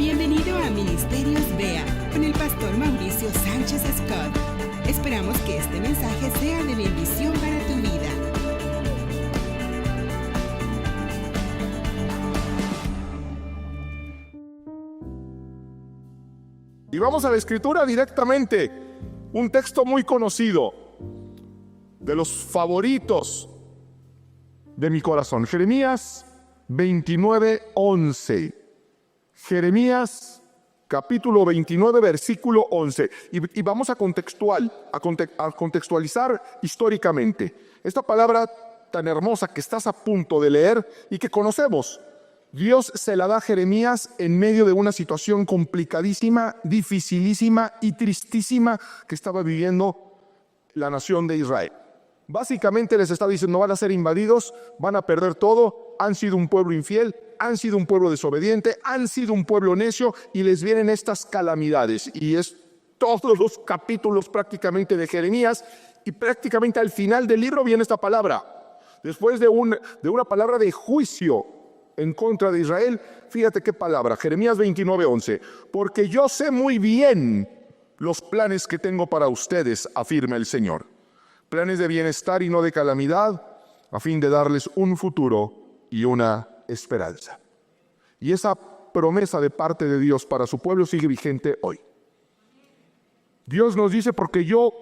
Bienvenido a Ministerios BEA con el pastor Mauricio Sánchez Scott. Esperamos que este mensaje sea de bendición para tu vida. Y vamos a la Escritura directamente. Un texto muy conocido, de los favoritos de mi corazón. Jeremías 29:11. Jeremías capítulo 29, versículo 11. Y vamos a contextualizar históricamente esta palabra tan hermosa que estás a punto de leer y que conocemos. Dios se la da a Jeremías en medio de una situación complicadísima, dificilísima y tristísima que estaba viviendo la nación de Israel. Básicamente les está diciendo: van a ser invadidos, van a perder todo, han sido un pueblo infiel, han sido un pueblo desobediente, han sido un pueblo necio y les vienen estas calamidades. Y es todos los capítulos prácticamente de Jeremías, y prácticamente al final del libro viene esta palabra. Después de una palabra de juicio en contra de Israel, fíjate qué palabra, Jeremías 29:11. Porque yo sé muy bien los planes que tengo para ustedes, afirma el Señor. Planes de bienestar y no de calamidad, a fin de darles un futuro y una esperanza. Y esa promesa de parte de Dios para su pueblo sigue vigente hoy. Dios nos dice: porque yo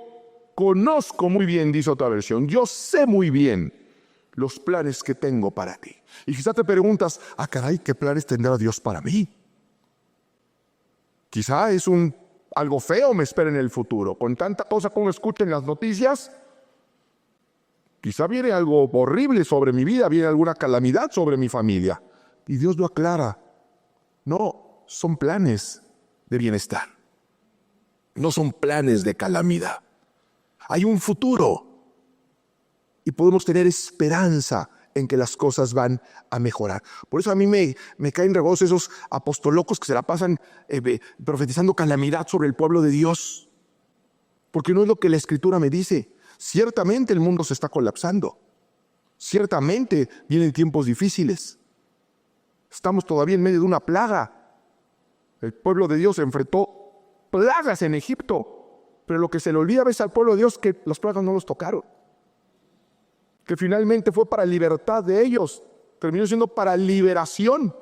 conozco muy bien, dice otra versión, yo sé muy bien los planes que tengo para ti. Y quizá te preguntas: caray, ¿qué planes tendrá Dios para mí? Quizá es algo feo me espera en el futuro. Con tanta cosa como escucho en las noticias, quizá viene algo horrible sobre mi vida, viene alguna calamidad sobre mi familia. Y Dios lo aclara: no, son planes de bienestar. No son planes de calamidad. Hay un futuro. Y podemos tener esperanza en que las cosas van a mejorar. Por eso a mí me caen rebos esos apostolocos que se la pasan profetizando calamidad sobre el pueblo de Dios. Porque no es lo que la Escritura me dice. Ciertamente el mundo se está colapsando. Ciertamente vienen tiempos difíciles. Estamos todavía en medio de una plaga. El pueblo de Dios enfrentó plagas en Egipto. Pero lo que se le olvida a veces al pueblo de Dios es que las plagas no los tocaron. Que finalmente fue para libertad de ellos, terminó siendo para liberación.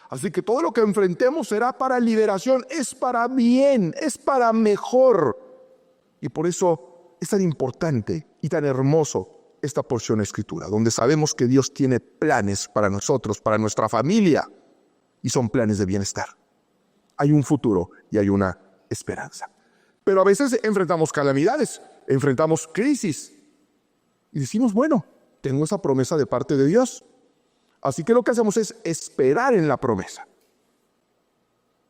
Así que todo lo que enfrentemos será para liberación, es para bien, es para mejor. Y por eso es tan importante y tan hermoso esta porción de Escritura, donde sabemos que Dios tiene planes para nosotros, para nuestra familia, y son planes de bienestar. Hay un futuro y hay una esperanza. Pero a veces enfrentamos calamidades, enfrentamos crisis. Y decimos: bueno, tengo esa promesa de parte de Dios. Así que lo que hacemos es esperar en la promesa.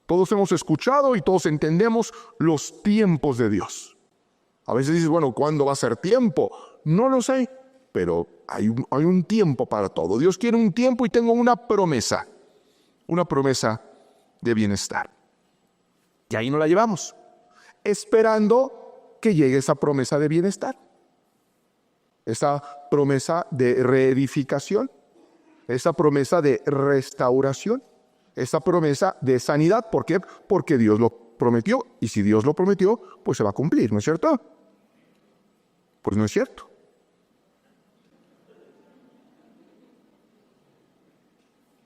Todos hemos escuchado y todos entendemos los tiempos de Dios. A veces dices: bueno, ¿cuándo va a ser tiempo? No lo sé, pero hay un tiempo para todo. Dios quiere un tiempo y tengo una promesa de bienestar. Y ahí nos la llevamos, esperando que llegue esa promesa de bienestar. Esa promesa de reedificación, esa promesa de restauración, esa promesa de sanidad. ¿Por qué? Porque Dios lo prometió, y si Dios lo prometió, pues se va a cumplir, ¿no es cierto? Pues no es cierto.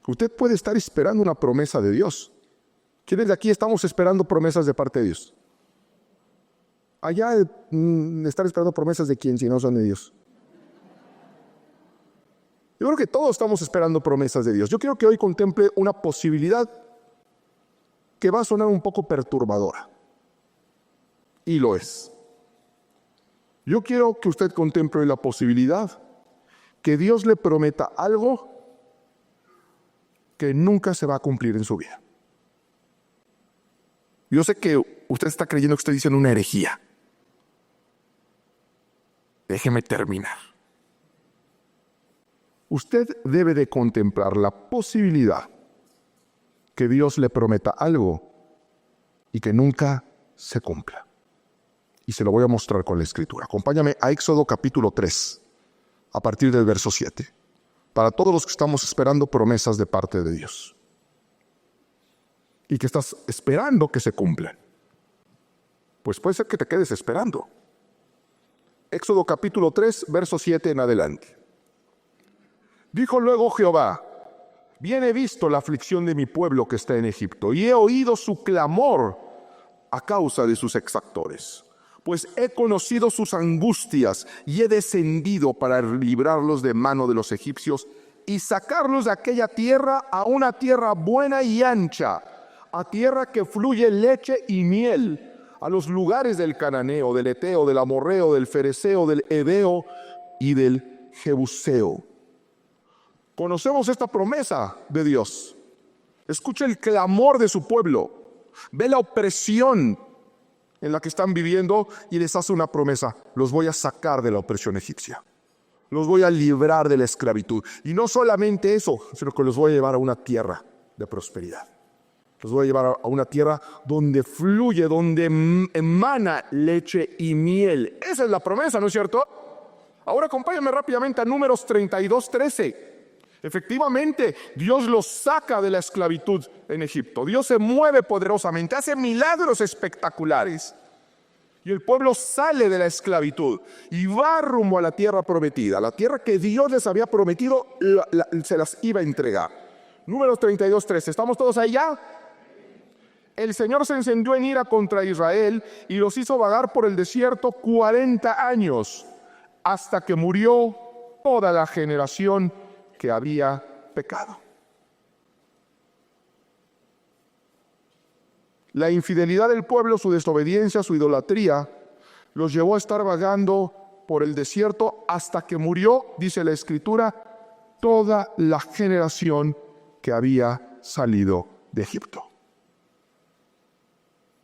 Usted puede estar esperando una promesa de Dios. ¿Quiénes de aquí estamos esperando promesas de parte de Dios? Allá estar esperando promesas de quién, si no son de Dios. Yo creo que todos estamos esperando promesas de Dios. Yo quiero que hoy contemple una posibilidad que va a sonar un poco perturbadora. Y lo es. Yo quiero que usted contemple la posibilidad que Dios le prometa algo que nunca se va a cumplir en su vida. Yo sé que usted está creyendo que estoy diciendo una herejía. Déjeme terminar. Usted debe de contemplar la posibilidad que Dios le prometa algo y que nunca se cumpla. Y se lo voy a mostrar con la Escritura. Acompáñame a Éxodo capítulo 3, a partir del verso 7, para todos los que estamos esperando promesas de parte de Dios. y que estás esperando que se cumplan. Pues puede ser que te quedes esperando. Éxodo capítulo 3, verso 7 en adelante. Dijo luego Jehová: bien he visto la aflicción de mi pueblo que está en Egipto, y he oído su clamor a causa de sus exactores. Pues he conocido sus angustias, y he descendido para librarlos de mano de los egipcios, y sacarlos de aquella tierra a una tierra buena y ancha, a tierra que fluye leche y miel, a los lugares del cananeo, del eteo, del amorreo, del fereceo, del heveo y del jebuseo. Conocemos esta promesa de Dios. Escucha el clamor de su pueblo. Ve la opresión en la que están viviendo y les hace una promesa: los voy a sacar de la opresión egipcia. Los voy a librar de la esclavitud. Y no solamente eso, sino que los voy a llevar a una tierra de prosperidad. Los voy a llevar a una tierra donde fluye, donde emana leche y miel. Esa es la promesa, ¿no es cierto? Ahora acompáñame rápidamente a Números 32:13. Efectivamente, Dios los saca de la esclavitud en Egipto. Dios se mueve poderosamente, hace milagros espectaculares. Y el pueblo sale de la esclavitud y va rumbo a la tierra prometida. La tierra que Dios les había prometido, se las iba a entregar. Números 32:13. ¿Estamos todos ahí ya? El Señor se encendió en ira contra Israel y los hizo vagar por el desierto 40 años, hasta que murió toda la generación que había pecado. La infidelidad del pueblo, su desobediencia, su idolatría, los llevó a estar vagando por el desierto hasta que murió, dice la Escritura, toda la generación que había salido de Egipto.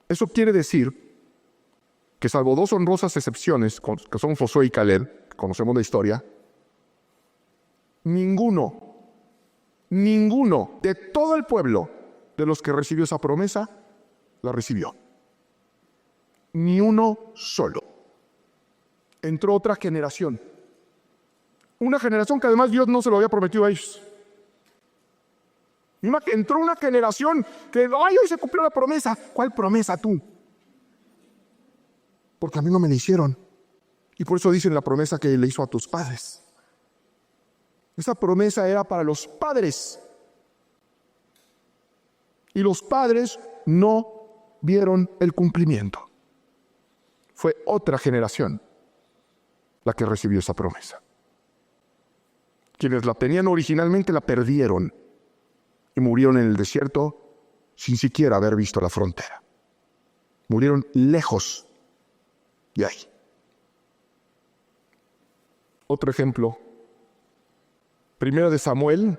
Eso quiere decir que, salvo dos honrosas excepciones, que son Josué y Caleb, que conocemos la historia, ninguno de todo el pueblo de los que recibió esa promesa la recibió. Ni uno solo. Entró otra generación. Una generación que además Dios no se lo había prometido a ellos. Entró una generación que, hoy se cumplió la promesa. ¿Cuál promesa tú? Porque a mí no me la hicieron. Y por eso dicen la promesa que le hizo a tus padres. Esa promesa era para los padres. Y los padres no vieron el cumplimiento. Fue otra generación la que recibió esa promesa. Quienes la tenían originalmente la perdieron y murieron en el desierto sin siquiera haber visto la frontera. Murieron lejos de ahí. Otro ejemplo. Primera de Samuel,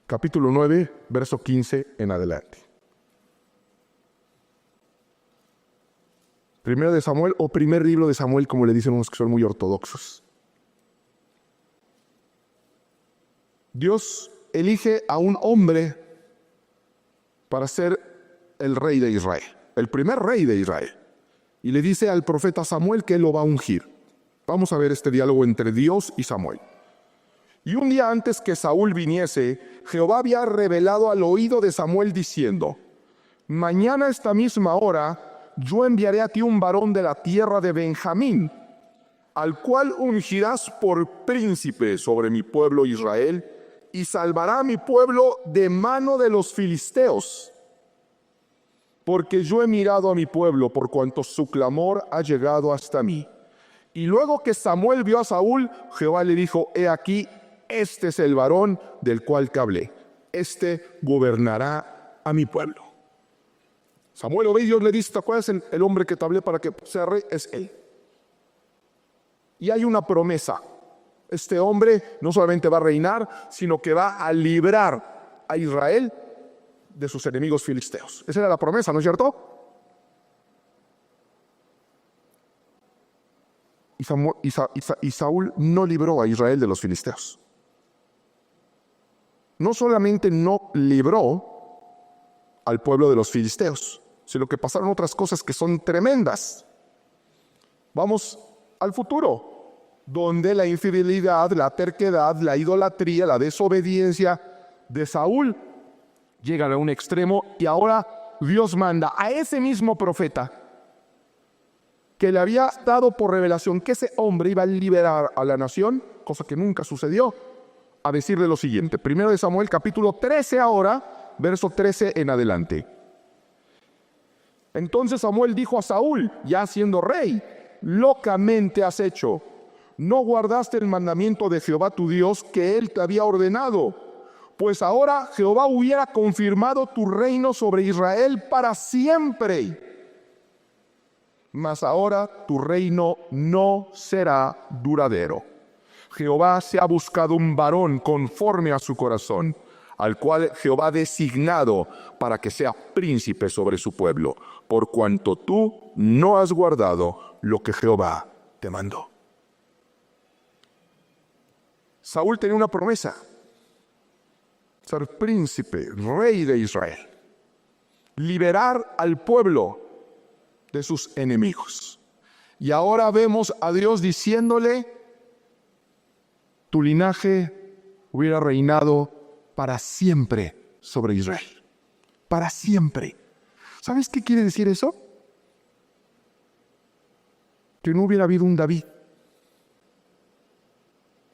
capítulo 9, verso 15 en adelante. Primera de Samuel, o primer libro de Samuel, como le dicen unos que son muy ortodoxos. Dios elige a un hombre para ser el rey de Israel, el primer rey de Israel. Y le dice al profeta Samuel que él lo va a ungir. Vamos a ver este diálogo entre Dios y Samuel. Y un día antes que Saúl viniese, Jehová había revelado al oído de Samuel diciendo: mañana a esta misma hora yo enviaré a ti un varón de la tierra de Benjamín, al cual ungirás por príncipe sobre mi pueblo Israel, y salvará a mi pueblo de mano de los filisteos. Porque yo he mirado a mi pueblo por cuanto su clamor ha llegado hasta mí. Y luego que Samuel vio a Saúl, Jehová le dijo: he aquí, este es el varón del cual te hablé. Este gobernará a mi pueblo. Samuel lo ve y Dios le dice: ¿te acuerdas el hombre que te hablé para que sea rey? Es él. Y hay una promesa. Este hombre no solamente va a reinar, sino que va a librar a Israel de sus enemigos filisteos. Esa era la promesa, ¿no es cierto? Y Saúl no libró a Israel de los filisteos. No solamente no libró al pueblo de los filisteos, sino que pasaron otras cosas que son tremendas. Vamos al futuro, donde la infidelidad, la terquedad, la idolatría, la desobediencia de Saúl llegan a un extremo y ahora Dios manda a ese mismo profeta que le había dado por revelación que ese hombre iba a liberar a la nación, cosa que nunca sucedió, a decirle lo siguiente. 1 Samuel capítulo 13 ahora, verso 13 en adelante. Entonces Samuel dijo a Saúl, ya siendo rey: locamente has hecho. No guardaste el mandamiento de Jehová tu Dios que él te había ordenado. Pues ahora Jehová hubiera confirmado tu reino sobre Israel para siempre. Mas ahora tu reino no será duradero. Jehová se ha buscado un varón conforme a su corazón, al cual Jehová ha designado para que sea príncipe sobre su pueblo, por cuanto tú no has guardado lo que Jehová te mandó. Saúl tenía una promesa: ser príncipe, rey de Israel, liberar al pueblo de sus enemigos. Y ahora vemos a Dios diciéndole: tu linaje hubiera reinado para siempre sobre Israel. Para siempre. ¿Sabes qué quiere decir eso? Que no hubiera habido un David.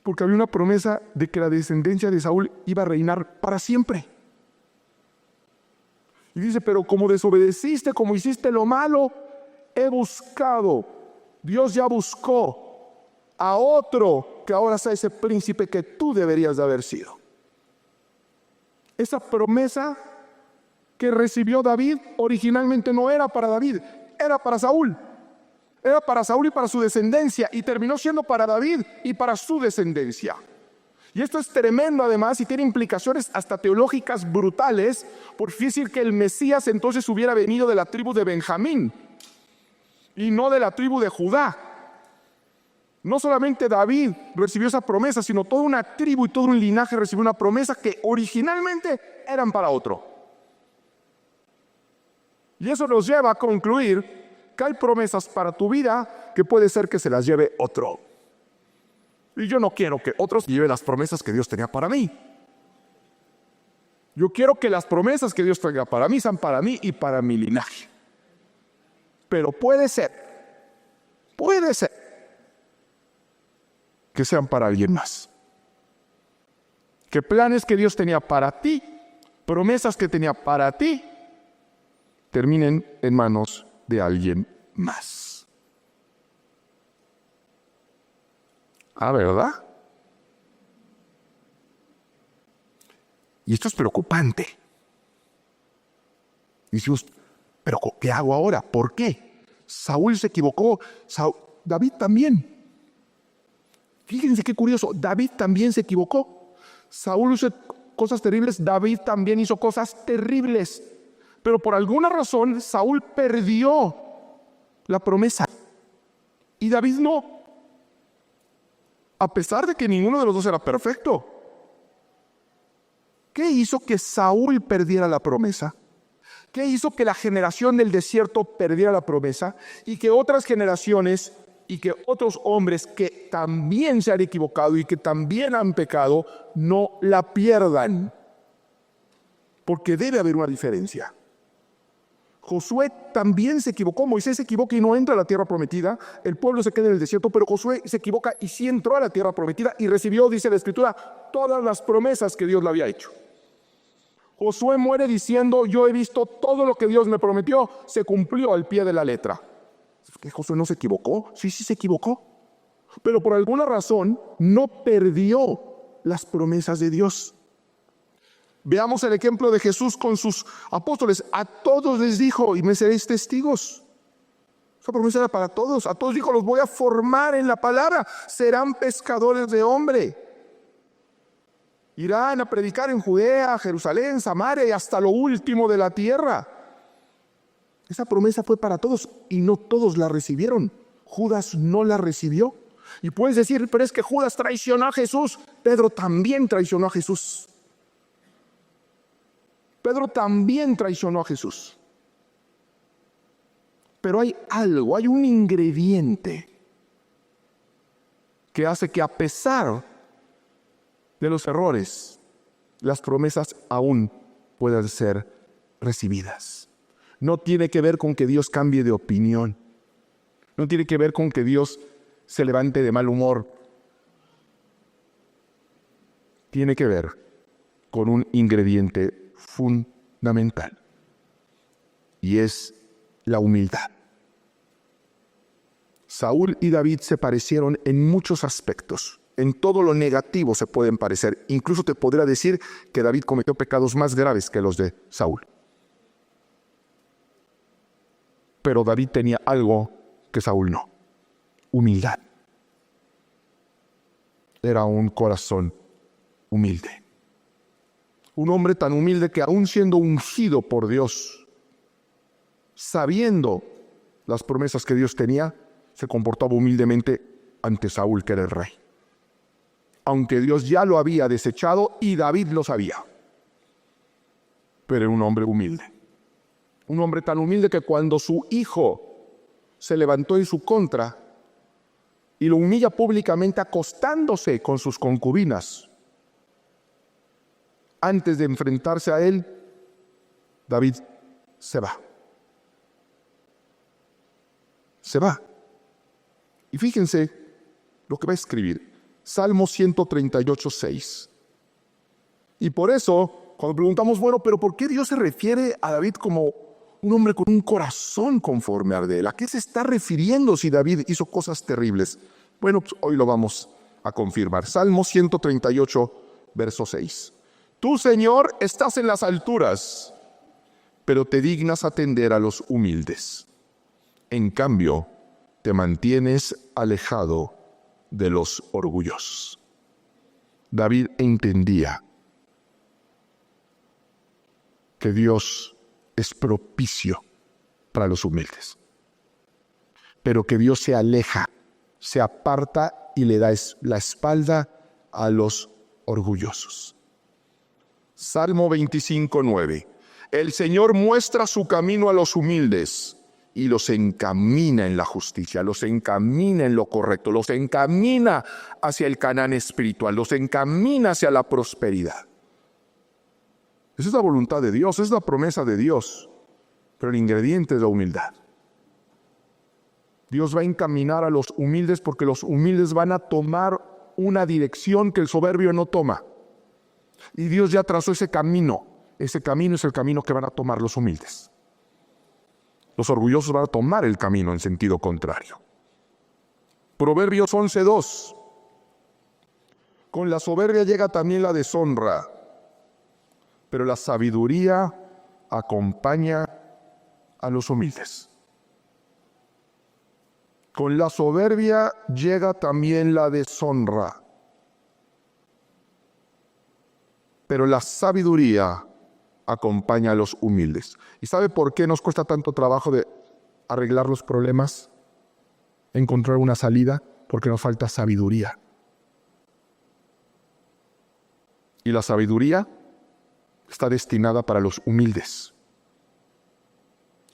Porque había una promesa de que la descendencia de Saúl iba a reinar para siempre. Y dice: pero como desobedeciste, como hiciste lo malo, he buscado. Dios ya buscó a otro que ahora sea ese príncipe que tú deberías de haber sido. Esa promesa que recibió David originalmente no era para David, era para Saúl. Era para Saúl y para su descendencia, y terminó siendo para David y para su descendencia. Y esto es tremendo además, y tiene implicaciones hasta teológicas brutales, por decir que el Mesías entonces hubiera venido de la tribu de Benjamín y no de la tribu de Judá. No solamente David recibió esa promesa, sino toda una tribu y todo un linaje recibió una promesa que originalmente eran para otro. Y eso nos lleva a concluir que hay promesas para tu vida que puede ser que se las lleve otro. Y yo no quiero que otros lleven las promesas que Dios tenía para mí. Yo quiero que las promesas que Dios tenga para mí sean para mí y para mi linaje. Pero puede ser que sean para alguien más. Que planes que Dios tenía para ti, promesas que tenía para ti, terminen en manos de alguien más. ¿Verdad? Y esto es preocupante. Y decimos: ¿pero qué hago ahora? ¿Por qué? Saúl se equivocó, David también. Fíjense qué curioso, David también se equivocó. Saúl hizo cosas terribles, David también hizo cosas terribles. Pero por alguna razón Saúl perdió la promesa y David no. A pesar de que ninguno de los dos era perfecto. ¿Qué hizo que Saúl perdiera la promesa? ¿Qué hizo que la generación del desierto perdiera la promesa y que otras generaciones y que otros hombres que también se han equivocado y que también han pecado no la pierdan? Porque debe haber una diferencia. Josué también se equivocó. Moisés se equivoca y no entra a la tierra prometida. El pueblo se queda en el desierto, pero Josué se equivoca y sí entró a la tierra prometida y recibió, dice la Escritura, todas las promesas que Dios le había hecho. Josué muere diciendo: yo he visto todo lo que Dios me prometió, se cumplió al pie de la letra. ¿Que Josué no se equivocó? Sí se equivocó. Pero por alguna razón no perdió las promesas de Dios. Veamos el ejemplo de Jesús con sus apóstoles. A todos les dijo: y me seréis testigos. Esa promesa era para todos. A todos dijo: los voy a formar en la palabra. Serán pescadores de hombre. Irán a predicar en Judea, Jerusalén, Samaria y hasta lo último de la tierra. Esa promesa fue para todos y no todos la recibieron. Judas no la recibió. Y puedes decir: pero es que Judas traicionó a Jesús. Pedro también traicionó a Jesús. Pedro también traicionó a Jesús. Pero hay algo, hay un ingrediente que hace que a pesar de los errores, las promesas aún puedan ser recibidas. No tiene que ver con que Dios cambie de opinión. No tiene que ver con que Dios se levante de mal humor. Tiene que ver con un ingrediente fundamental. Y es la humildad. Saúl y David se parecieron en muchos aspectos. En todo lo negativo se pueden parecer. Incluso te podría decir que David cometió pecados más graves que los de Saúl. Pero David tenía algo que Saúl no: humildad. Era un corazón humilde. Un hombre tan humilde que, aún siendo ungido por Dios, sabiendo las promesas que Dios tenía, se comportaba humildemente ante Saúl, que era el rey. Aunque Dios ya lo había desechado y David lo sabía. Pero era un hombre humilde. Un hombre tan humilde que cuando su hijo se levantó en su contra y lo humilla públicamente acostándose con sus concubinas, antes de enfrentarse a él, David se va. Se va. Y fíjense lo que va a escribir. Salmo 138, 6. Y por eso, cuando preguntamos, bueno, pero ¿por qué Dios se refiere a David como un hombre con un corazón conforme al de él? ¿A qué se está refiriendo si David hizo cosas terribles? Bueno, pues hoy lo vamos a confirmar. Salmo 138, verso 6. Tú, Señor, estás en las alturas, pero te dignas atender a los humildes. En cambio, te mantienes alejado de los orgullosos. David entendía que Dios es propicio para los humildes, pero que Dios se aleja, se aparta y le da la espalda a los orgullosos. Salmo 25, 9. El Señor muestra su camino a los humildes y los encamina en la justicia, los encamina en lo correcto, los encamina hacia el Canaán espiritual, los encamina hacia la prosperidad. Esa es la voluntad de Dios, es la promesa de Dios, pero el ingrediente es la humildad. Dios va a encaminar a los humildes porque los humildes van a tomar una dirección que el soberbio no toma. Y Dios ya trazó ese camino. Ese camino es el camino que van a tomar los humildes. Los orgullosos van a tomar el camino en sentido contrario. Proverbios 11:2. Con la soberbia llega también la deshonra, pero la sabiduría acompaña a los humildes. Con la soberbia llega también la deshonra, pero la sabiduría acompaña a los humildes. ¿Y sabe por qué nos cuesta tanto trabajo de arreglar los problemas? Encontrar una salida, porque nos falta sabiduría. Y la sabiduría está destinada para los humildes.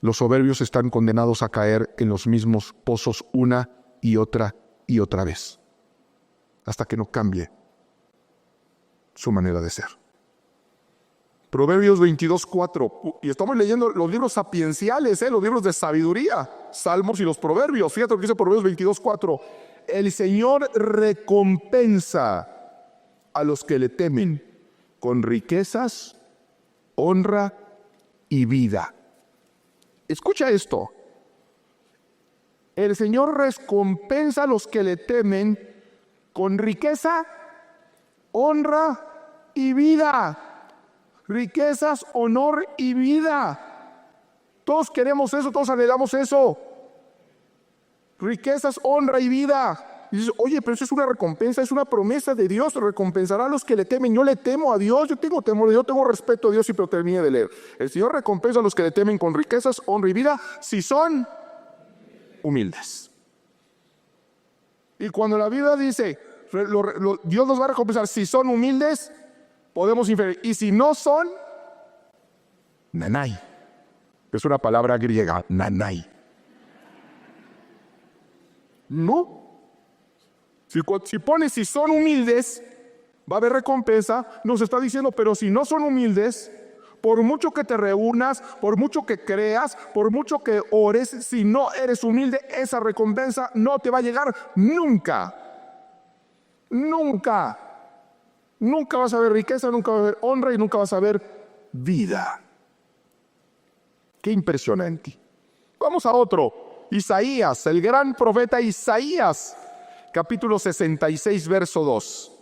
Los soberbios están condenados a caer en los mismos pozos una y otra vez, hasta que no cambie su manera de ser. Proverbios 22:4. Y estamos leyendo los libros sapienciales, los libros de sabiduría, Salmos y los Proverbios. Fíjate lo que dice Proverbios 22:4. El Señor recompensa a los que le temen con riquezas, honra y vida. Escucha esto. El Señor recompensa a los que le temen con riqueza, honra y vida. Riquezas, honor y vida. Todos queremos eso, todos anhelamos eso. Riquezas, honra y vida. Y dices, oye, pero eso es una recompensa, es una promesa de Dios. Recompensará a los que le temen. Yo le temo a Dios, yo tengo temor, yo tengo respeto a Dios, pero terminé de leer. El Señor recompensa a los que le temen con riquezas, honra y vida, si son humildes. Y cuando la Biblia dice, Dios los va a recompensar si son humildes, podemos inferir. Y si no son, nanay. Es una palabra griega, nanay. No. Si pone si son humildes, va a haber recompensa. Nos está diciendo, pero si no son humildes, Por mucho que te reúnas, por mucho que creas, por mucho que ores, si no eres humilde, esa recompensa no te va a llegar nunca. Nunca. Nunca vas a ver riqueza, nunca vas a ver honra y nunca vas a ver vida. Qué impresionante. Vamos a otro. Isaías, el gran profeta Isaías, capítulo 66, verso 2.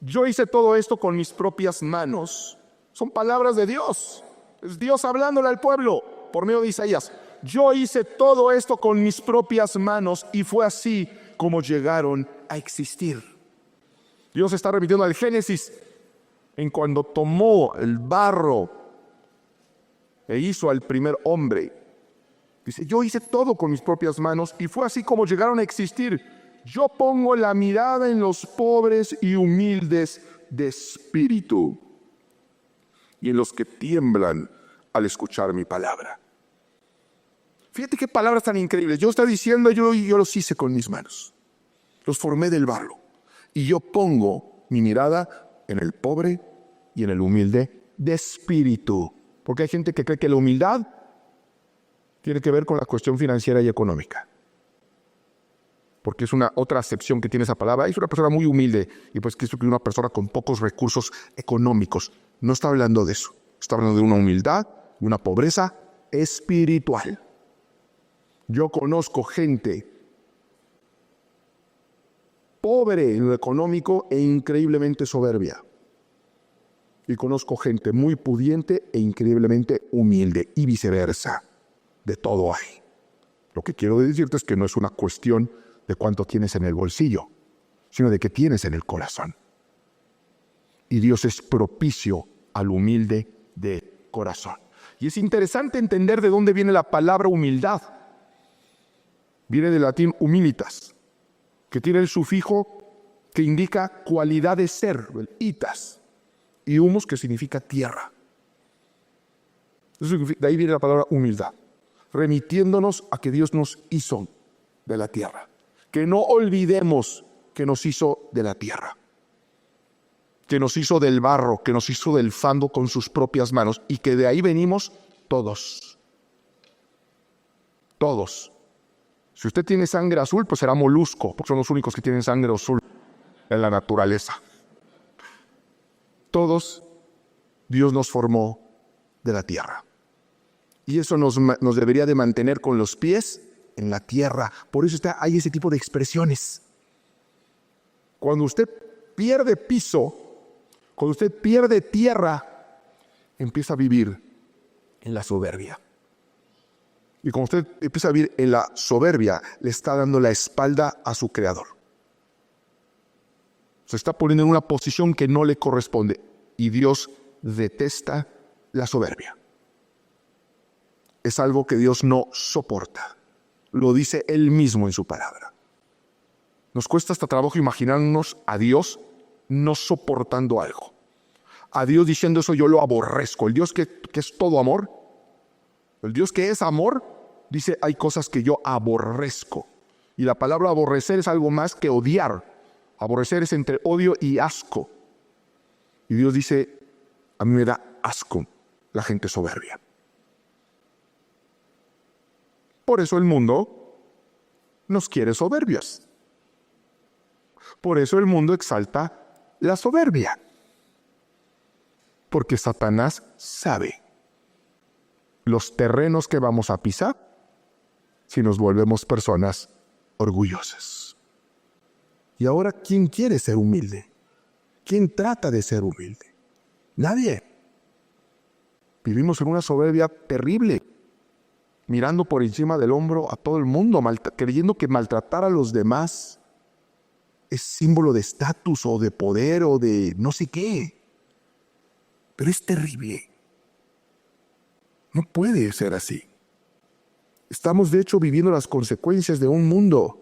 Yo hice todo esto con mis propias manos. Son palabras de Dios. Es Dios hablándole al pueblo por medio de Isaías. Yo hice todo esto con mis propias manos y fue así como llegaron a existir. Dios está remitiendo al Génesis en cuando tomó el barro e hizo al primer hombre. Dice, yo hice todo con mis propias manos y fue así como llegaron a existir. Yo pongo la mirada en los pobres y humildes de espíritu y en los que tiemblan al escuchar mi palabra. Fíjate qué palabras tan increíbles. Yo está diciendo, yo los hice con mis manos. Los formé del barro. Y yo pongo mi mirada en el pobre y en el humilde de espíritu. Porque hay gente que cree que la humildad tiene que ver con la cuestión financiera y económica. Porque es una otra acepción que tiene esa palabra. Es una persona muy humilde y pues que es una persona con pocos recursos económicos. No está hablando de eso. Está hablando de una humildad, de una pobreza espiritual. Yo conozco gente pobre en lo económico e increíblemente soberbia. Y conozco gente muy pudiente e increíblemente humilde y viceversa. De todo hay. Lo que quiero decirte es que no es una cuestión de cuánto tienes en el bolsillo, sino de qué tienes en el corazón. Y Dios es propicio al humilde de corazón. Y es interesante entender de dónde viene la palabra humildad. Viene del latín humilitas, que tiene el sufijo que indica cualidad de ser, el itas, y humus, que significa tierra. De ahí viene la palabra humildad, remitiéndonos a que Dios nos hizo de la tierra. Que no olvidemos que nos hizo de la tierra, que nos hizo del barro, que nos hizo del fango con sus propias manos, y que de ahí venimos todos. Todos. Si usted tiene sangre azul, pues será molusco, porque son los únicos que tienen sangre azul en la naturaleza. Todos, Dios nos formó de la tierra. Y eso nos debería de mantener con los pies en la tierra. Por eso hay ese tipo de expresiones. Cuando usted pierde piso, cuando usted pierde tierra, empieza a vivir en la soberbia. Y cuando usted empieza a vivir en la soberbia, le está dando la espalda a su Creador. Se está poniendo en una posición que no le corresponde. Y Dios detesta la soberbia. Es algo que Dios no soporta. Lo dice Él mismo en su palabra. Nos cuesta hasta trabajo imaginarnos a Dios no soportando algo. A Dios diciendo eso yo lo aborrezco. El Dios que es todo amor, el Dios que es amor, dice hay cosas que yo aborrezco. Y la palabra aborrecer es algo más que odiar. Aborrecer es entre odio y asco. Y Dios dice, a mí me da asco la gente soberbia. Por eso el mundo nos quiere soberbios. Por eso el mundo exalta la soberbia. Porque Satanás sabe los terrenos que vamos a pisar si nos volvemos personas orgullosas. Y ahora, ¿quién quiere ser humilde? ¿Quién trata de ser humilde? Nadie. Vivimos en una soberbia terrible, mirando por encima del hombro a todo el mundo, creyendo que maltratar a los demás es símbolo de estatus o de poder o de no sé qué. Pero es terrible. No puede ser así. Estamos de hecho viviendo las consecuencias de un mundo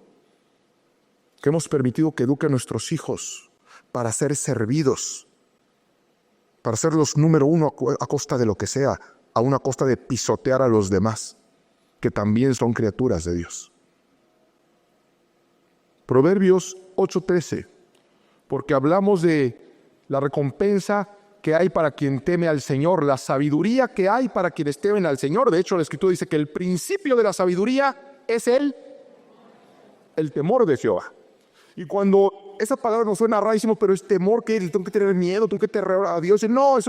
que hemos permitido que eduque a nuestros hijos para ser servidos, para ser los número uno a costa de lo que sea, a una costa de pisotear a los demás, que también son criaturas de Dios. Proverbios 8:13, porque hablamos de la recompensa que hay para quien teme al Señor, la sabiduría que hay para quienes temen al Señor. De hecho, la Escritura dice que el principio de la sabiduría es el temor de Jehová. Y cuando esa palabra nos suena rarísimo, pero es temor, que tengo que tener miedo, tengo que temer a Dios. No, es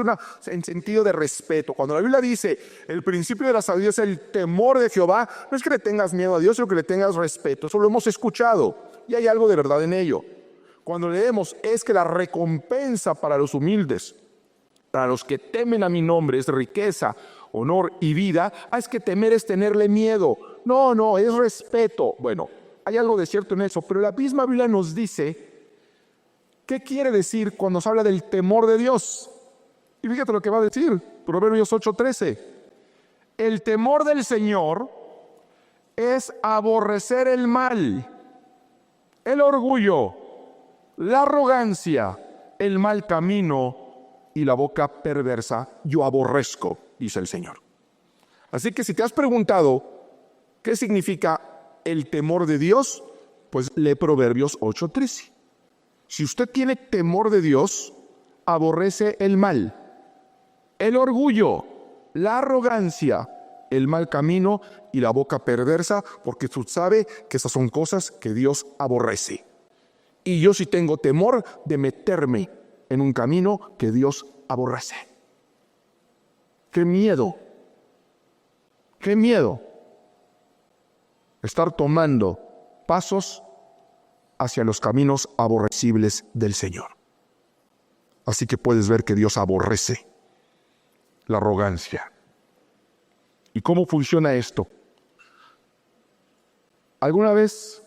en sentido de respeto. Cuando la Biblia dice el principio de la sabiduría es el temor de Jehová, no es que le tengas miedo a Dios, sino que le tengas respeto. Eso lo hemos escuchado y hay algo de verdad en ello. Cuando leemos es que la recompensa para los humildes, para los que temen a mi nombre, es riqueza, honor y vida. Es que temer es tenerle miedo. No, es respeto. Bueno, hay algo de cierto en eso, pero la misma Biblia nos dice qué quiere decir cuando se habla del temor de Dios. Y fíjate lo que va a decir, Proverbios 8:13. El temor del Señor es aborrecer el mal, el orgullo, la arrogancia, el mal camino y la boca perversa. Yo aborrezco, dice el Señor. Así que si te has preguntado qué significa el temor de Dios, pues lee Proverbios 8:13. Si usted tiene temor de Dios, aborrece el mal, el orgullo, la arrogancia, el mal camino y la boca perversa, porque usted sabe que esas son cosas que Dios aborrece. Y yo sí tengo temor de meterme en un camino que Dios aborrece. ¡Qué miedo! ¡Qué miedo! Estar tomando pasos hacia los caminos aborrecibles del Señor. Así que puedes ver que Dios aborrece la arrogancia. ¿Y cómo funciona esto? ¿Alguna vez,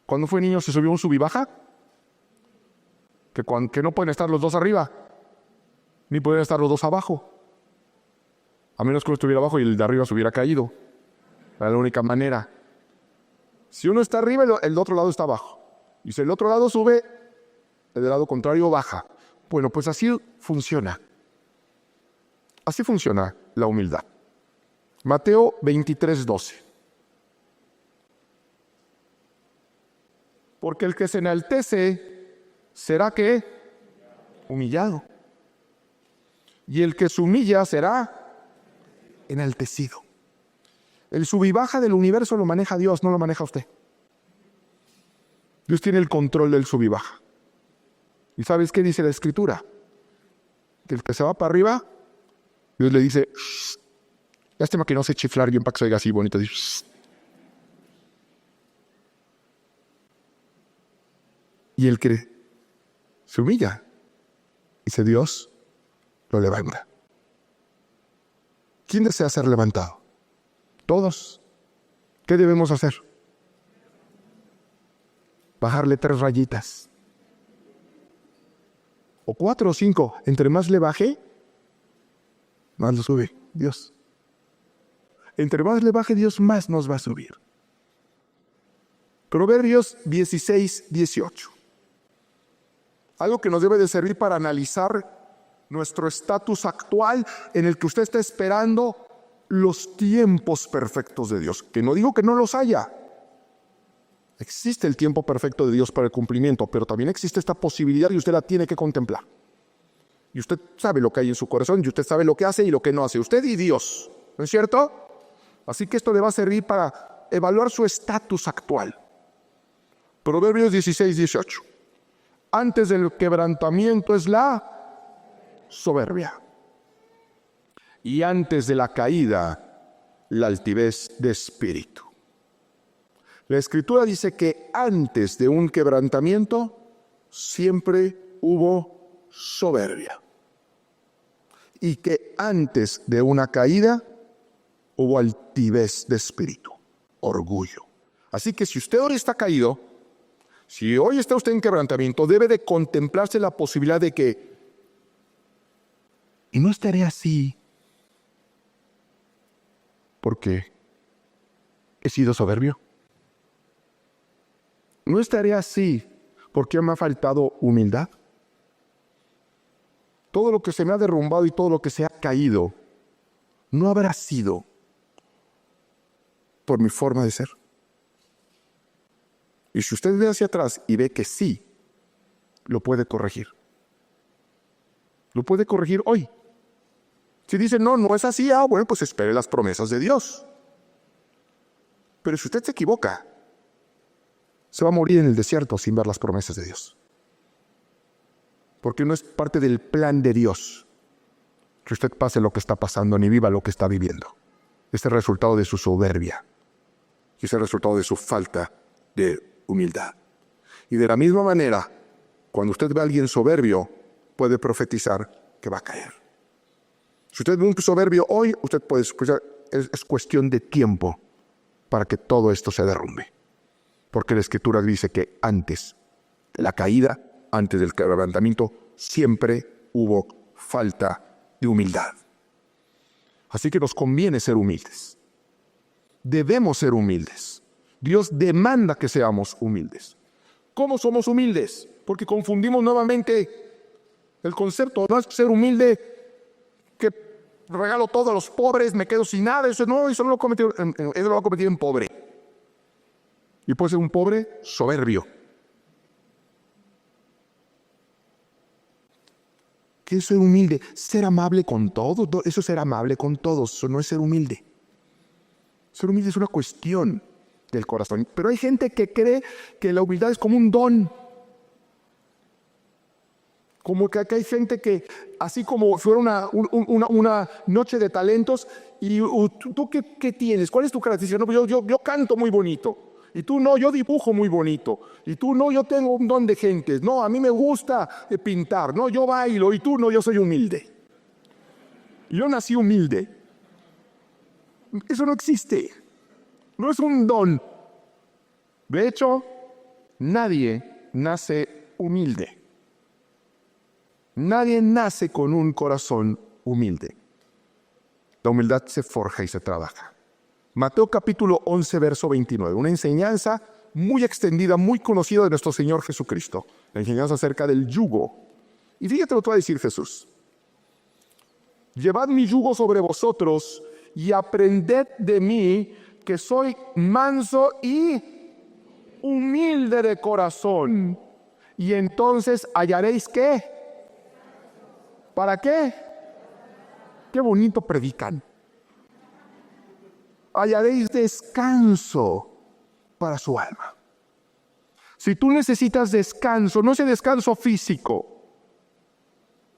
cuando fue niño, se subió un sub y baja? Que no pueden estar los dos arriba, ni pueden estar los dos abajo. A menos que uno estuviera abajo y el de arriba se hubiera caído. Era la única manera. Si uno está arriba, el otro lado está abajo. Y si el otro lado sube, el del lado contrario baja. Bueno, pues así funciona. Así funciona la humildad. Mateo 23:12. Porque el que se enaltece será ¿qué? Humillado. Y el que se humilla será enaltecido. El sub y baja del universo lo maneja Dios, no lo maneja usted. Dios tiene el control del sub y baja. ¿Y sabes qué dice la Escritura? Que el que se va para arriba, Dios le dice, shh. Lástima que no sé chiflar bien para que se oiga así bonito. Shh. Y el que se humilla, dice Dios, lo levanta. ¿Quién desea ser levantado? Todos. ¿Qué debemos hacer? Bajarle 3 rayitas. O 4 o 5. Entre más le baje, más lo sube Dios. Entre más le baje Dios, más nos va a subir. Proverbios 16:18. Algo que nos debe de servir para analizar nuestro estatus actual en el que usted está esperando los tiempos perfectos de Dios. Que no digo que no los haya. Existe el tiempo perfecto de Dios para el cumplimiento, pero también existe esta posibilidad y usted la tiene que contemplar. Y usted sabe lo que hay en su corazón y usted sabe lo que hace y lo que no hace. Usted y Dios, ¿no es cierto? Así que esto le va a servir para evaluar su estatus actual. Proverbios 16:18. Antes del quebrantamiento es la soberbia. Y antes de la caída, la altivez de espíritu. La Escritura dice que antes de un quebrantamiento siempre hubo soberbia. Y que antes de una caída hubo altivez de espíritu, orgullo. Así que si usted hoy está caído, si hoy está usted en quebrantamiento, debe de contemplarse la posibilidad de que, y no estaré así, porque he sido soberbio. No estaré así porque me ha faltado humildad. Todo lo que se me ha derrumbado y todo lo que se ha caído no habrá sido por mi forma de ser. Y si usted ve hacia atrás y ve que sí, lo puede corregir. Lo puede corregir hoy. Si dice, no, no es así, bueno, pues espere las promesas de Dios. Pero si usted se equivoca, se va a morir en el desierto sin ver las promesas de Dios. Porque no es parte del plan de Dios que usted pase lo que está pasando ni viva lo que está viviendo. Es el resultado de su soberbia. Y es el resultado de su falta de humildad. Y de la misma manera, cuando usted ve a alguien soberbio, puede profetizar que va a caer. Si usted ve un soberbio hoy, usted puede escuchar, es cuestión de tiempo para que todo esto se derrumbe. Porque la Escritura dice que antes de la caída, antes del quebrantamiento, siempre hubo falta de humildad. Así que nos conviene ser humildes. Debemos ser humildes. Dios demanda que seamos humildes. ¿Cómo somos humildes? Porque confundimos nuevamente el concepto. No es ser humilde que regalo todo a los pobres, me quedo sin nada. Eso no lo va a convertir en pobre. Y puede ser un pobre soberbio. ¿Qué es ser humilde? Ser amable con todos. Eso es ser amable con todos. Eso no es ser humilde. Ser humilde es una cuestión del corazón. Pero hay gente que cree que la humildad es como un don. Como que acá hay gente que, así como fuera una noche de talentos, y ¿tú qué tienes? ¿Cuál es tu característica? No, pues yo canto muy bonito. Y tú no, yo dibujo muy bonito. Y tú no, yo tengo un don de gentes. No, a mí me gusta pintar. No, yo bailo. Y tú no, yo soy humilde. Yo nací humilde. Eso no existe. No es un don. De hecho, nadie nace humilde. Nadie nace con un corazón humilde. La humildad se forja y se trabaja. Mateo capítulo 11, verso 29. Una enseñanza muy extendida, muy conocida de nuestro Señor Jesucristo. La enseñanza acerca del yugo. Y fíjate lo que va a decir Jesús. Llevad mi yugo sobre vosotros y aprended de mí, que soy manso y humilde de corazón. Y entonces hallaréis ¿qué? ¿Para qué? Qué bonito predican. Hallaréis descanso para su alma. Si tú necesitas descanso, no ese descanso físico,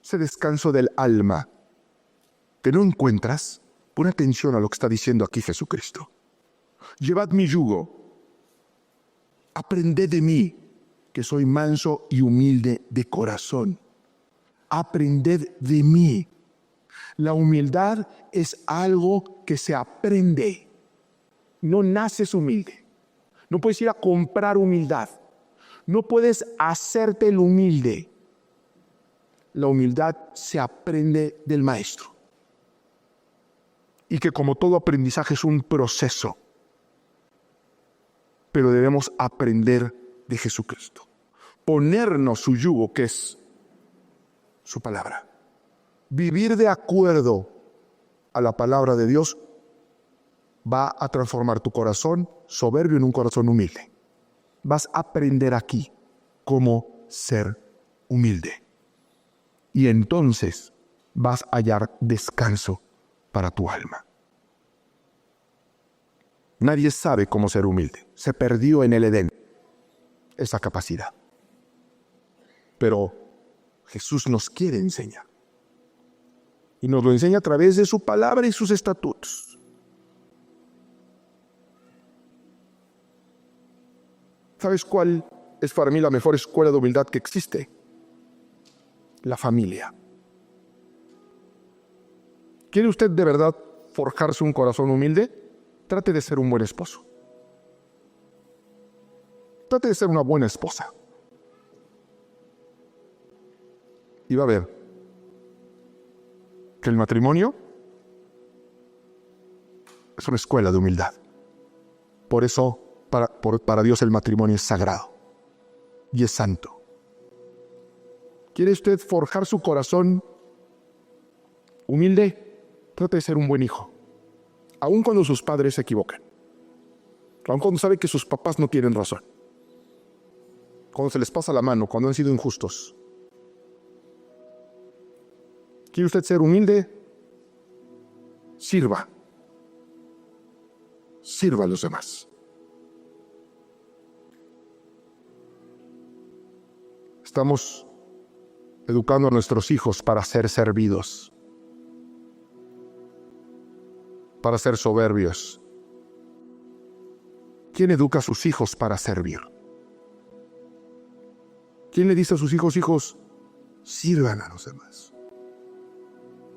ese descanso del alma, que no encuentras, pon atención a lo que está diciendo aquí Jesucristo. Llevad mi yugo, aprended de mí, que soy manso y humilde de corazón. Aprended de mí. La humildad es algo que se aprende. No naces humilde. No puedes ir a comprar humildad. No puedes hacerte el humilde. La humildad se aprende del maestro. Y que como todo aprendizaje es un proceso. Pero debemos aprender de Jesucristo. Ponernos su yugo, que es su palabra. Vivir de acuerdo a la palabra de Dios va a transformar tu corazón soberbio en un corazón humilde. Vas a aprender aquí cómo ser humilde. Y entonces vas a hallar descanso para tu alma. Nadie sabe cómo ser humilde. Se perdió en el Edén esa capacidad. Pero Jesús nos quiere enseñar. Y nos lo enseña a través de su palabra y sus estatutos. ¿Sabes cuál es para mí la mejor escuela de humildad que existe? La familia. ¿Quiere usted de verdad forjarse un corazón humilde? Trate de ser un buen esposo. Trate de ser una buena esposa. Y va a ver que el matrimonio es una escuela de humildad. Por eso, para Dios el matrimonio es sagrado y es santo. ¿Quiere usted forjar su corazón humilde? Trate de ser un buen hijo. Aun cuando sus padres se equivocan. Aun cuando sabe que sus papás no tienen razón. Cuando se les pasa la mano, cuando han sido injustos. ¿Quiere usted ser humilde? Sirva. Sirva a los demás. Estamos educando a nuestros hijos para ser servidos, para ser soberbios. ¿Quién educa a sus hijos para servir? ¿Quién le dice a sus hijos, hijos, sirvan a los demás?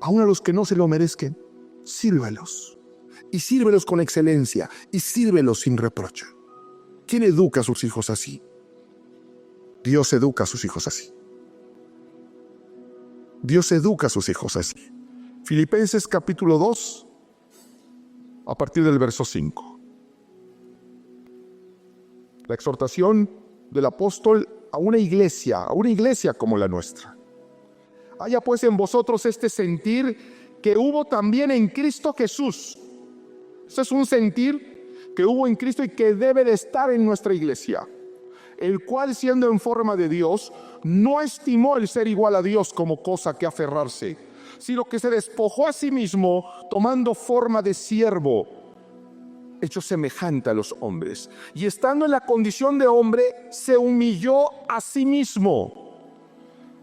Aún a los que no se lo merezcan, sírvelos. Y sírvelos con excelencia, y sírvelos sin reproche. ¿Quién educa a sus hijos así? Dios educa a sus hijos así. Dios educa a sus hijos así. Filipenses capítulo 2, a partir del verso 5. La exhortación del apóstol a una iglesia como la nuestra. Haya pues en vosotros este sentir que hubo también en Cristo Jesús. Ese es un sentir que hubo en Cristo y que debe de estar en nuestra iglesia. El cual, siendo en forma de Dios, no estimó el ser igual a Dios como cosa que aferrarse, sino que se despojó a sí mismo, tomando forma de siervo, hecho semejante a los hombres. Y estando en la condición de hombre, se humilló a sí mismo,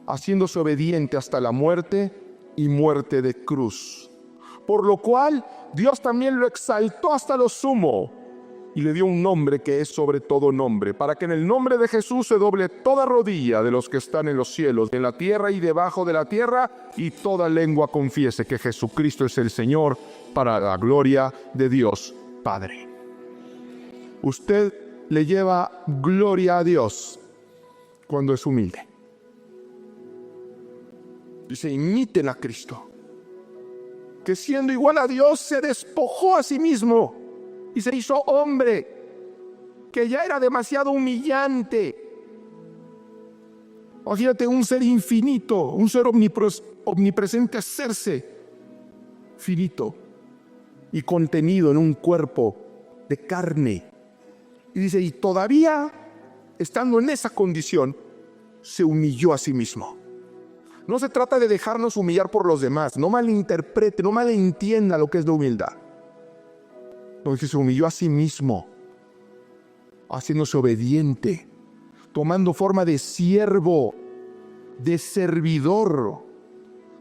haciéndose obediente hasta la muerte y muerte de cruz. Por lo cual, Dios también lo exaltó hasta lo sumo, y le dio un nombre que es sobre todo nombre, para que en el nombre de Jesús se doble toda rodilla de los que están en los cielos, en la tierra y debajo de la tierra, y toda lengua confiese que Jesucristo es el Señor, para la gloria de Dios Padre. Usted le lleva gloria a Dios cuando es humilde. Dice, imiten a Cristo, que siendo igual a Dios se despojó a sí mismo y se hizo hombre, que ya era demasiado humillante. Imagínate un ser infinito, un ser omnipresente hacerse finito y contenido en un cuerpo de carne. Y dice, y todavía, estando en esa condición, se humilló a sí mismo. No se trata de dejarnos humillar por los demás. No malinterprete, no malentienda lo que es la humildad. Porque se humilló a sí mismo, haciéndose obediente, tomando forma de siervo, de servidor.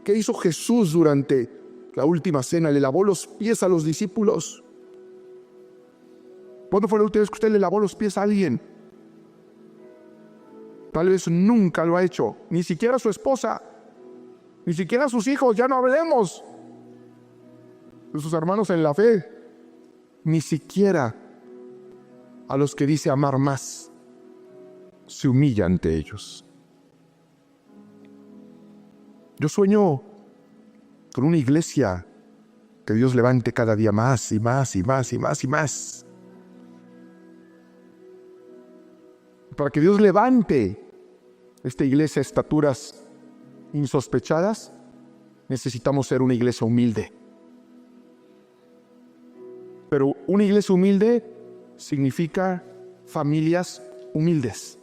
¿Qué hizo Jesús durante la última cena? Le lavó los pies a los discípulos. ¿Cuándo fue la última vez que usted le lavó los pies a alguien? Tal vez nunca lo ha hecho, ni siquiera a su esposa, ni siquiera a sus hijos, ya no hablemos de sus hermanos en la fe, ni siquiera a los que dice amar más, se humilla ante ellos. Yo sueño con una iglesia que Dios levante cada día más y más y más y más y más. Para que Dios levante esta iglesia a estaturas insospechadas, necesitamos ser una iglesia humilde. Pero una iglesia humilde significa familias humildes.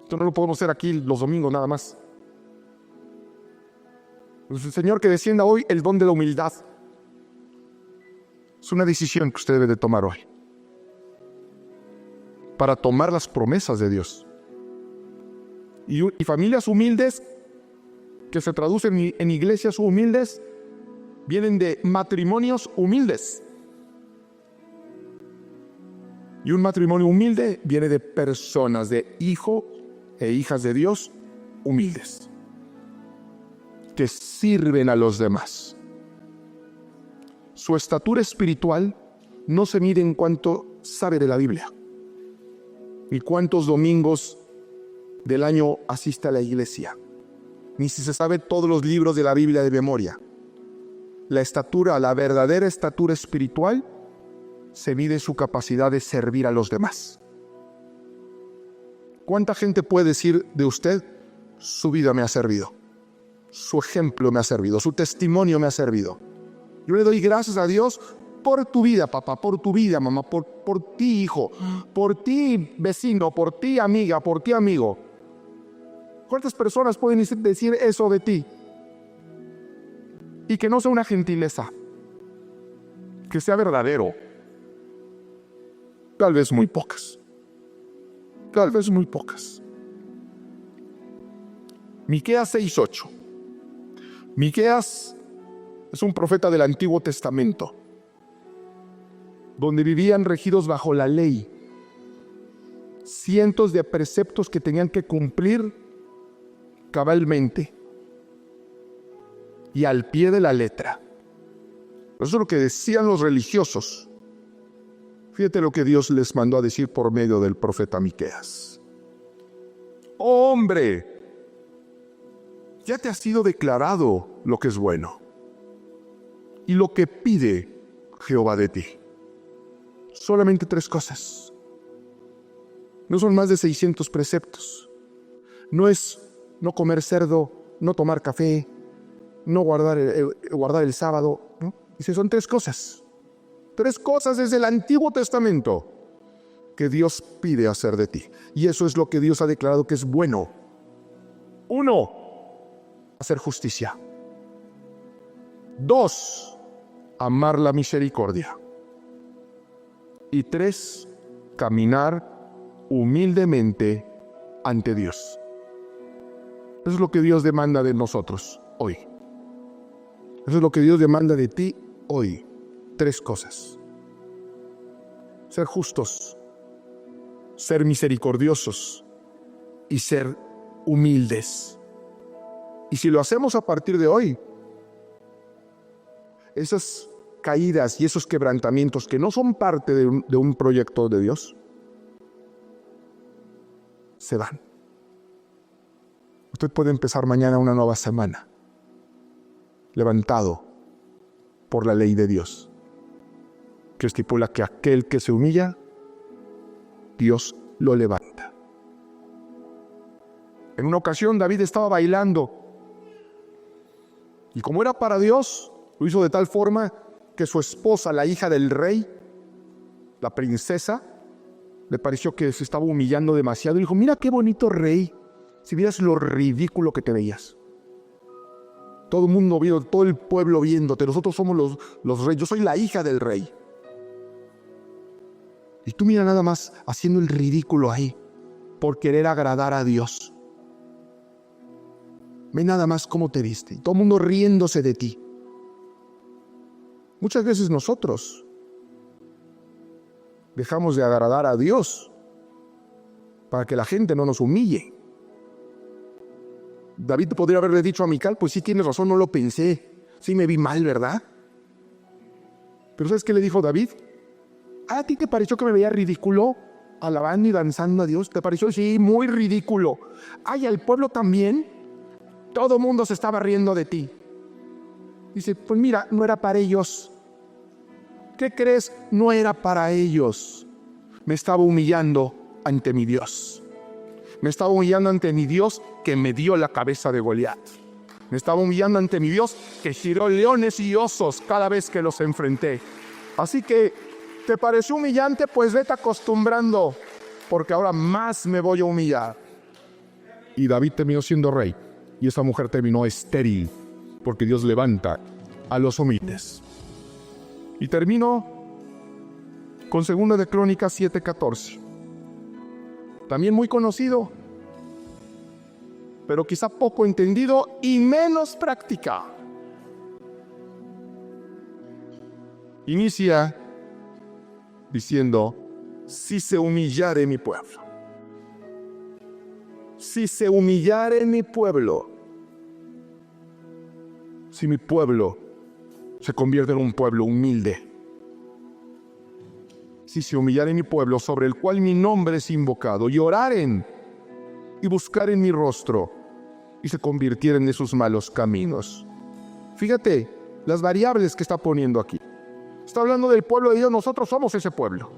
Esto no lo podemos hacer aquí los domingos nada más. Pues el Señor, que descienda hoy el don de la humildad. Es una decisión que usted debe de tomar hoy, para tomar las promesas de Dios. Y familias humildes, que se traducen en iglesias humildes, vienen de matrimonios humildes. Y un matrimonio humilde viene de personas, de hijos e hijas de Dios humildes, que sirven a los demás. Su estatura espiritual no se mide en cuánto sabe de la Biblia, ni cuántos domingos del año asiste a la iglesia, ni si se sabe todos los libros de la Biblia de memoria. La estatura, la verdadera estatura espiritual, se mide en su capacidad de servir a los demás. ¿Cuánta gente puede decir de usted, su vida me ha servido, su ejemplo me ha servido, su testimonio me ha servido? Yo le doy gracias a Dios por tu vida, papá, por tu vida, mamá, por ti, hijo, por ti, vecino, por ti, amiga, por ti, amigo. ¿Cuántas personas pueden decir eso de ti? Y que no sea una gentileza, que sea verdadero. Tal vez muy pocas. Tal vez muy pocas. Miqueas 6:8. Miqueas es un profeta del Antiguo Testamento, donde vivían regidos bajo la ley. Cientos de preceptos que tenían que cumplir cabalmente y al pie de la letra. Eso es lo que decían los religiosos. Fíjate lo que Dios les mandó a decir por medio del profeta Miqueas. Hombre, ya te ha sido declarado lo que es bueno y lo que pide Jehová de ti. Solamente 3 cosas. No son más de 600 preceptos. No es no comer cerdo, no tomar café, no guardar el sábado, ¿no? Dice, son 3 cosas. 3 cosas desde el Antiguo Testamento que Dios pide hacer de ti. Y eso es lo que Dios ha declarado que es bueno. 1, hacer justicia. 2, amar la misericordia. Y 3, caminar humildemente ante Dios. Eso es lo que Dios demanda de nosotros hoy. Eso es lo que Dios demanda de ti hoy. 3 cosas. Ser justos, ser misericordiosos y ser humildes. Y si lo hacemos a partir de hoy, esas caídas y esos quebrantamientos que no son parte de un proyecto de Dios, se van. Usted puede empezar mañana una nueva semana, levantado por la ley de Dios, que estipula que aquel que se humilla, Dios lo levanta. En una ocasión David estaba bailando, y como era para Dios, lo hizo de tal forma que su esposa, la hija del rey, la princesa, le pareció que se estaba humillando demasiado y dijo, mira qué bonito rey, si vieras lo ridículo que te veías. Todo el mundo viendo, todo el pueblo viéndote, nosotros somos los reyes, yo soy la hija del rey. Y tú mira nada más haciendo el ridículo ahí, por querer agradar a Dios. Ve nada más cómo te viste, y todo el mundo riéndose de ti. Muchas veces nosotros dejamos de agradar a Dios para que la gente no nos humille. David podría haberle dicho a Mical, pues sí tienes razón, no lo pensé. Sí me vi mal, ¿verdad? Pero ¿sabes qué le dijo David? ¿A ti te pareció que me veía ridículo alabando y danzando a Dios? ¿Te pareció? Sí, muy ridículo. Ay, al pueblo también. Todo el mundo se estaba riendo de ti. Dice, pues mira, no era para ellos. ¿Qué crees? No era para ellos. Me estaba humillando ante mi Dios. Me estaba humillando ante mi Dios que me dio la cabeza de Goliat. Me estaba humillando ante mi Dios que giró leones y osos cada vez que los enfrenté. Así que, ¿te pareció humillante? Pues vete acostumbrando, porque ahora más me voy a humillar. Y David terminó siendo rey, y esa mujer terminó estéril, porque Dios levanta a los humildes. Y termino con 2 de Crónicas 7:14. También muy conocido, pero quizá poco entendido y menos practicado. Inicia diciendo, si se humillare mi pueblo. Si se humillare mi pueblo. Si mi pueblo se convierte en un pueblo humilde. Si se humillare mi pueblo sobre el cual mi nombre es invocado, y oraren y buscaren mi rostro, y se convirtieren de sus malos caminos. Fíjate las variables que está poniendo aquí. Está hablando del pueblo de Dios, nosotros somos ese pueblo.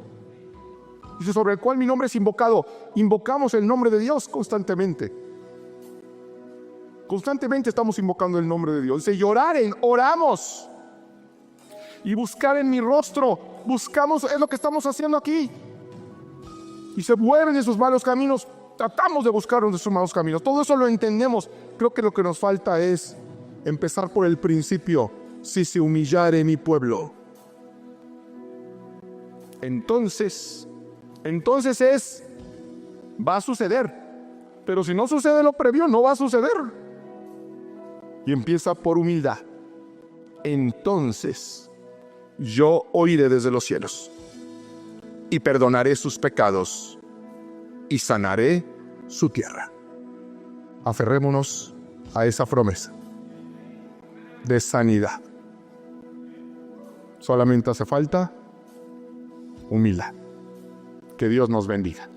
Dice, sobre el cual mi nombre es invocado. Invocamos el nombre de Dios constantemente. Constantemente estamos invocando el nombre de Dios. Dice, oraren, oramos. Y buscar en mi rostro, buscamos, es lo que estamos haciendo aquí. Y se vuelven de sus malos caminos, tratamos de buscarnos de sus malos caminos. Todo eso lo entendemos. Creo que lo que nos falta es empezar por el principio si se humillare mi pueblo. Entonces va a suceder. Pero si no sucede lo previo, no va a suceder. Y empieza por humildad. Entonces yo oiré desde los cielos y perdonaré sus pecados y sanaré su tierra. Aferrémonos a esa promesa de sanidad. Solamente hace falta humildad. Que Dios nos bendiga.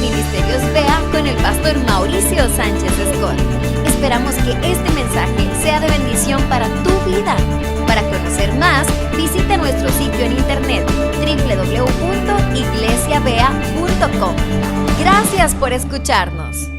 Ministerios Bea con el pastor Mauricio Sánchez Escort. Esperamos que este mensaje sea de bendición para tu vida. Para conocer más, visita nuestro sitio en internet www.iglesiabea.com. Gracias por escucharnos.